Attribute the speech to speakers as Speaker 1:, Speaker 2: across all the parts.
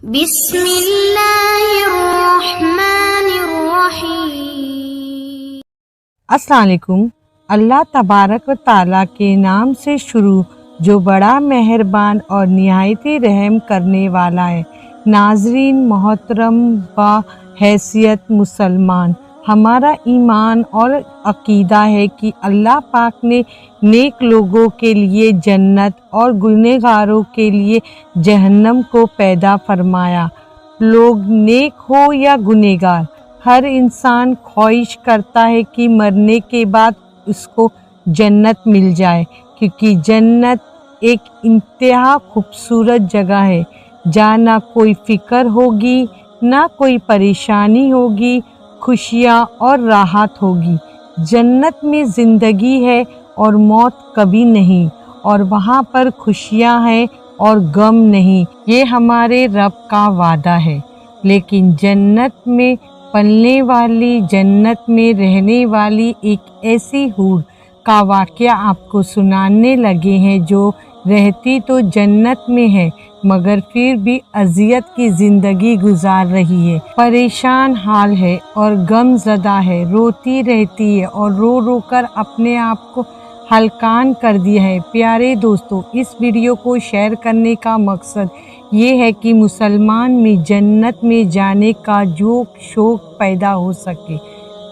Speaker 1: بسم اللہ الرحمن الرحیم۔
Speaker 2: السلام علیکم۔ اللہ تبارک و تعالیٰ کے نام سے شروع جو بڑا مہربان اور نہایت رحم کرنے والا ہے۔ ناظرین محترم، با حیثیت مسلمان، ہمارا ایمان اور عقیدہ ہے کہ اللہ پاک نے نیک لوگوں کے لیے جنت اور گنہگاروں کے لیے جہنم کو پیدا فرمایا۔ لوگ نیک ہو یا گنہگار، ہر انسان خواہش کرتا ہے کہ مرنے کے بعد اس کو جنت مل جائے، کیونکہ جنت ایک انتہا خوبصورت جگہ ہے جہاں نہ کوئی فکر ہوگی، نہ کوئی پریشانی ہوگی، خوشیاں اور راحت ہوگی۔ جنت میں زندگی ہے اور موت کبھی نہیں، اور وہاں پر خوشیاں ہیں اور غم نہیں۔ یہ ہمارے رب کا وعدہ ہے۔ لیکن جنت میں پلنے والی، جنت میں رہنے والی ایک ایسی حور کا واقعہ آپ کو سنانے لگے ہیں جو رہتی تو جنت میں ہے مگر پھر بھی اذیت کی زندگی گزار رہی ہے، پریشان حال ہے اور غم زدہ ہے، روتی رہتی ہے اور رو رو کر اپنے آپ کو ہلکان کر دیا ہے۔ پیارے دوستو، اس ویڈیو کو شیئر کرنے کا مقصد یہ ہے کہ مسلمان میں جنت میں جانے کا شوق پیدا ہو سکے۔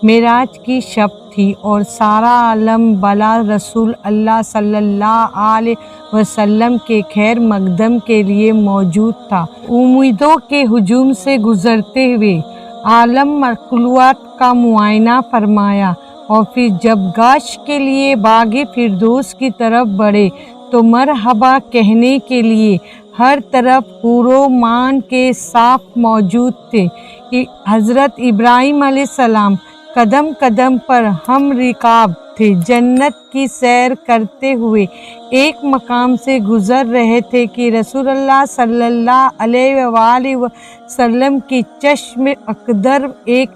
Speaker 2: معراج کی شب تھی اور سارا عالم بلا رسول اللہ صلی اللہ علیہ وسلم کے خیر مقدم کے لیے موجود تھا۔ امیدوں کے ہجوم سے گزرتے ہوئے عالم مخلوقات کا معائنہ فرمایا اور پھر جب گاشت کے لیے باغ فردوس کی طرف بڑھے تو مرحبا کہنے کے لیے ہر طرف حور و مان کے صاف موجود تھے۔ حضرت ابراہیم علیہ السلام قدم قدم پر ہم رکاب تھے، جنت کی سیر کرتے ہوئے ایک مقام سے گزر رہے تھے کہ رسول اللہ صلی اللہ علیہ وآلہ وسلم کی چشم اقدر ایک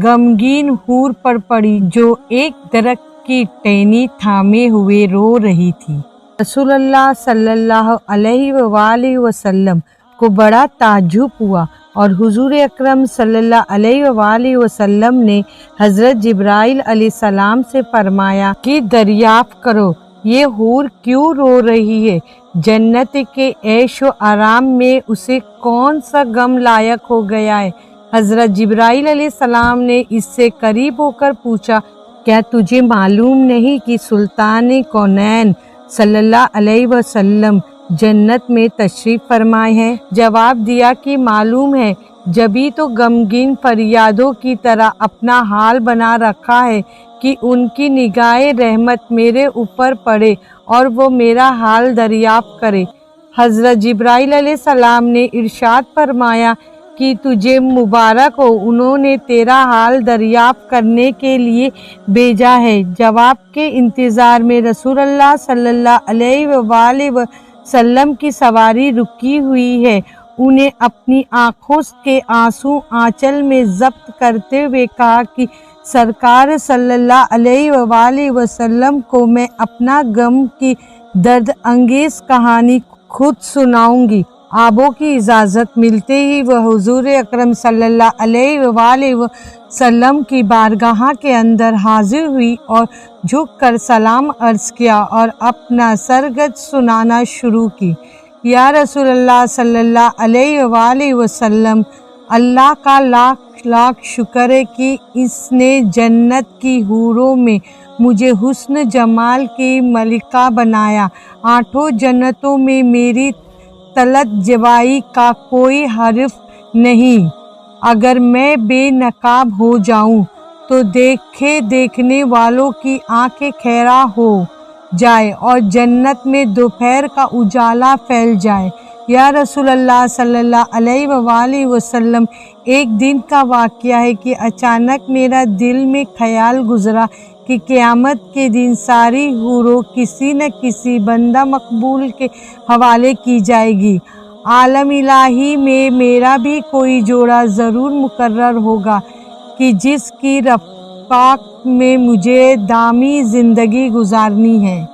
Speaker 2: غمگین حور پر پڑی جو ایک درخت کی ٹہنی تھامے ہوئے رو رہی تھی۔ رسول اللہ صلی اللہ علیہ وآلہ وسلم کو بڑا تعجب ہوا اور حضور اکرم صلی اللہ علیہ وآلہ وسلم نے حضرت جبرائیل علیہ السلام سے فرمایا کہ دریافت کرو یہ حور کیوں رو رہی ہے، جنت کے عیش و آرام میں اسے کون سا غم لاحق ہو گیا ہے۔ حضرت جبرائیل علیہ السلام نے اس سے قریب ہو کر پوچھا، کیا تجھے معلوم نہیں کہ سلطان کونین صلی اللہ علیہ وسلم جنت میں تشریف فرمائے ہیں؟ جواب دیا کہ معلوم ہے، جبھی تو غمگین فریادوں کی طرح اپنا حال بنا رکھا ہے کہ ان کی نگاہ رحمت میرے اوپر پڑے اور وہ میرا حال دریافت کرے۔ حضرت جبرائیل علیہ السلام نے ارشاد فرمایا کہ تجھے مبارک ہو، انہوں نے تیرا حال دریافت کرنے کے لیے بھیجا ہے۔ جواب کے انتظار میں رسول اللہ صلی اللہ علیہ وآلہ وسلم کی سواری رکی ہوئی ہے۔ انہیں اپنی آنکھوں کے آنسو آنچل میں ضبط کرتے ہوئے کہا کہ سرکار صلی اللہ علیہ وآلہ وسلم کو میں اپنا غم کی درد انگیز کہانی خود سناؤں گی۔ آبوں کی اجازت ملتے ہی وہ حضور اکرم صلی اللہ علیہ وآلہ وسلم کی بارگاہ کے اندر حاضر ہوئی اور جھک کر سلام عرض کیا اور اپنا سرگرج سنانا شروع کی۔ یا رسول اللہ صلی اللہ علیہ وآلہ وسلم، اللہ کا لاکھ لاکھ شکر ہے کہ اس نے جنت کی حوروں میں مجھے حسن جمال کی ملکہ بنایا۔ آٹھوں جنتوں میں میری طلعت جوائی کا کوئی حریف نہیں۔ اگر میں بے نقاب ہو جاؤں تو دیکھنے والوں کی آنکھیں خیرہ ہو جائے اور جنت میں دوپہر کا اجالا پھیل جائے۔ یا رسول اللہ صلی اللہ علیہ وآلہ وسلم، ایک دن کا واقعہ ہے کہ اچانک میرا دل میں خیال گزرا کہ قیامت کے دن ساری حوروں کسی نہ کسی بندہ مقبول کے حوالے کی جائے گی۔ عالم الہی میں میرا بھی کوئی جوڑا ضرور مقرر ہوگا کہ جس کی رفاقت میں مجھے دائمی زندگی گزارنی ہے۔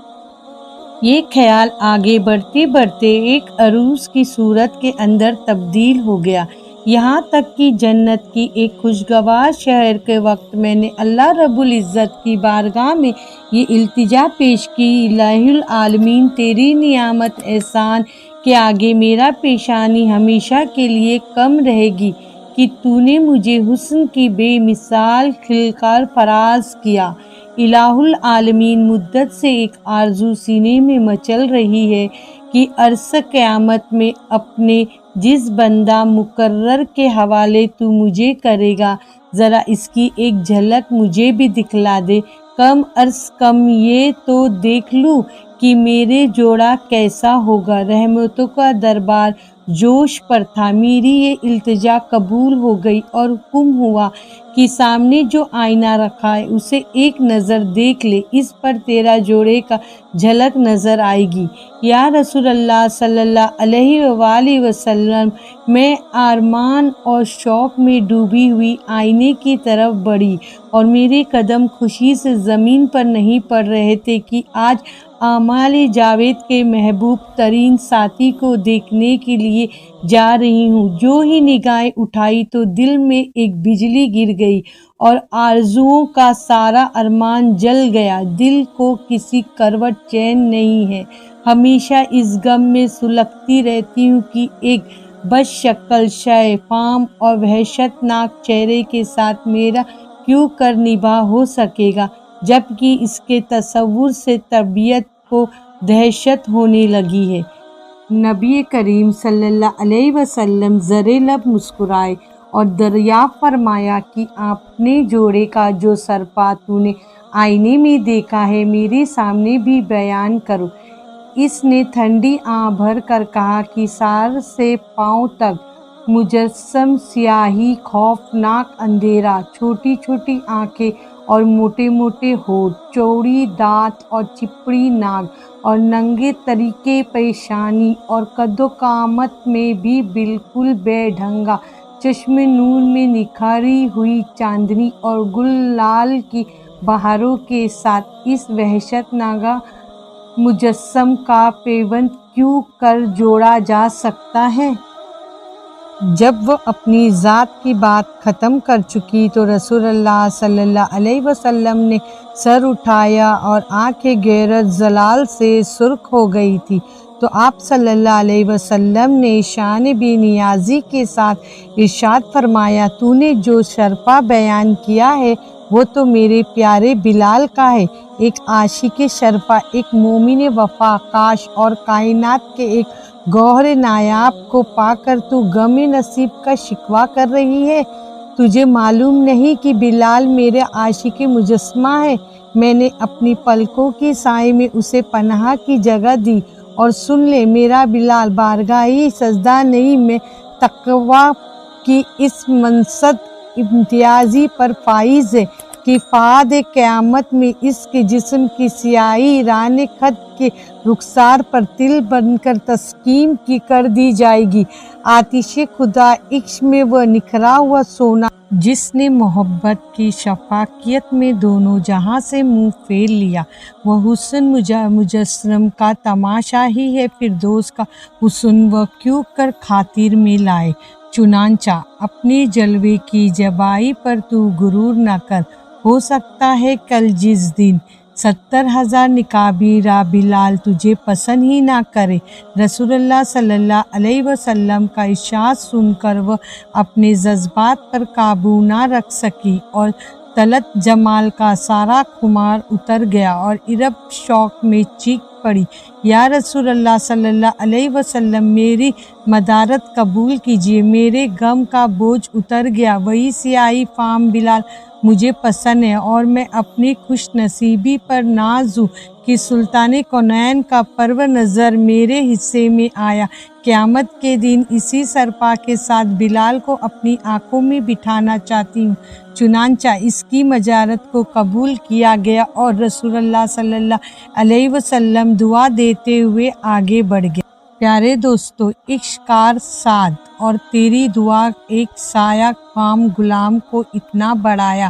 Speaker 2: یہ خیال آگے بڑھتے بڑھتے ایک عروس کی صورت کے اندر تبدیل ہو گیا، یہاں تک کہ جنت کی ایک خوشگوار شہر کے وقت میں نے اللہ رب العزت کی بارگاہ میں یہ التجا پیش کی، الہ العالمین تیری نعمت احسان کے آگے میرا پیشانی ہمیشہ کے لیے کم رہے گی کہ تو نے مجھے حسن کی بے مثال خلقت فراز کیا۔ الہ العالمین، مدت سے ایک آرزو سینے میں مچل رہی ہے کہ عرص قیامت میں اپنے جس بندہ مقرر کے حوالے تو مجھے کرے گا، ذرا اس کی ایک جھلک مجھے بھی دکھلا دے، کم از کم یہ تو دیکھ لوں کہ میرے جوڑا کیسا ہوگا۔ رحمتوں کا دربار جوش پر تھا، میری یہ التجا قبول ہو گئی اور حکم ہوا کہ سامنے جو آئینہ رکھا ہے اسے ایک نظر دیکھ لے، اس پر تیرا جوڑے کا جھلک نظر آئے گی۔ یا رسول اللہ صلی اللہ علیہ وآلہ وسلم، میں ارمان اور شوق میں ڈوبی ہوئی آئینے کی طرف بڑھی اور میرے قدم خوشی سے زمین پر نہیں پڑ رہے تھے کہ آج آمال جاوید کے محبوب ترین ساتھی کو دیکھنے کے لیے جا رہی ہوں۔ جو ہی نگاہیں اٹھائی تو دل میں ایک بجلی گر گئی اور آرزوؤں کا سارا ارمان جل گیا۔ دل کو کسی کروٹ چین نہیں ہے، ہمیشہ اس غم میں سلگتی رہتی ہوں کہ ایک بد شکل شے فام اور وحشت ناک چہرے کے ساتھ میرا کیوں کر نباہ ہو سکے گا، جبکہ اس کے تصور سے طبیعت کو دہشت ہونے لگی ہے۔ نبی کریم صلی اللہ علیہ وسلم زر لب مسکرائے اور دریافت فرمایا کہ اپنے جوڑے کا جو سرپا تو نے آئینے میں دیکھا ہے میرے سامنے بھی بیان کرو۔ اس نے ٹھنڈی آنکھ بھر کر کہا کہ سر سے پاؤں تک مجسم سیاہی، خوفناک اندھیرا، چھوٹی چھوٹی آنکھیں اور موٹے موٹے ہونٹ، چوڑی دانت اور چپڑی ناک اور ننگے طریقے پیشانی اور قد و قامت میں بھی بالکل بے ڈھنگا چشم نور میں نکھری ہوئی چاندنی اور گل لال کی بہاروں کے ساتھ اس وحشت ناک مجسم کا پیوند کیوں کر جوڑا جا سکتا ہے؟ جب وہ اپنی ذات کی بات ختم کر چکی تو رسول اللہ صلی اللہ علیہ وسلم نے سر اٹھایا اور آنکھیں غیرت زلال سے سرخ ہو گئی تھی تو آپ صلی اللہ علیہ وسلم نے شان بے نیازی کے ساتھ ارشاد فرمایا، تو نے جو شرپا بیان کیا ہے وہ تو میرے پیارے بلال کا ہے۔ ایک عاشق شرپا، ایک مومن وفا، کاش اور کائنات کے ایک گوہر نایاب کو پا کر تو غم نصیب کا شکوہ کر رہی ہے۔ تجھے معلوم نہیں کہ بلال میرے عاشق مجسمہ ہے، میں نے اپنی پلکوں کے سائے میں اسے پناہ کی جگہ دی، اور سن لے میرا بلال بارگاہ سجدہ نہیں میں تقویٰ کی اس منصب امتیازی پر فائز ہے کہ فاد قیامت میں اس کے جسم کی سیاہی ران خط کے رخسار پر تل بن کر تسکین کی کر دی جائے گی۔ آتش خدا عشق میں وہ نکھرا ہوا سونا جس نے محبت کی شفافیت میں دونوں جہاں سے منہ پھیر لیا، وہ حسن مجسم کا تماشا ہی ہے فردوس کا حسن، وہ کیوں کر خاطر میں لائے۔ چنانچہ اپنے جلوے کی جبائی پر تو غرور نہ کر، ہو سکتا ہے کل جس دن 70,000 نقابی را بلال تجھے پسند ہی نہ کرے۔ رسول اللہ صلی اللہ علیہ وسلم کا ارشاد سن کر وہ اپنے جذبات پر قابو نہ رکھ سکی اور طلعت جمال کا سارا خمار اتر گیا اور عرب شوق میں چیخ پڑی، یا رسول اللہ صلی اللہ علیہ وسلم، میری مدارت قبول کیجیے، میرے غم کا بوجھ اتر گیا، وہی سیاہی فام بلال مجھے پسند ہے اور میں اپنی خوش نصیبی پر ناز ہوں کہ سلطان کونین کا پرو نظر میرے حصے میں آیا۔ قیامت کے دن اسی سرپا کے ساتھ بلال کو اپنی آنکھوں میں بٹھانا چاہتی ہوں۔ چنانچہ اس کی مجارت کو قبول کیا گیا اور رسول اللہ صلی اللہ علیہ وسلم دعا دیتے ہوئے آگے بڑھ گئے۔ پیارے دوستو، عشق کار سعد اور تیری دعا ایک سایہ فام غلام کو اتنا بڑھایا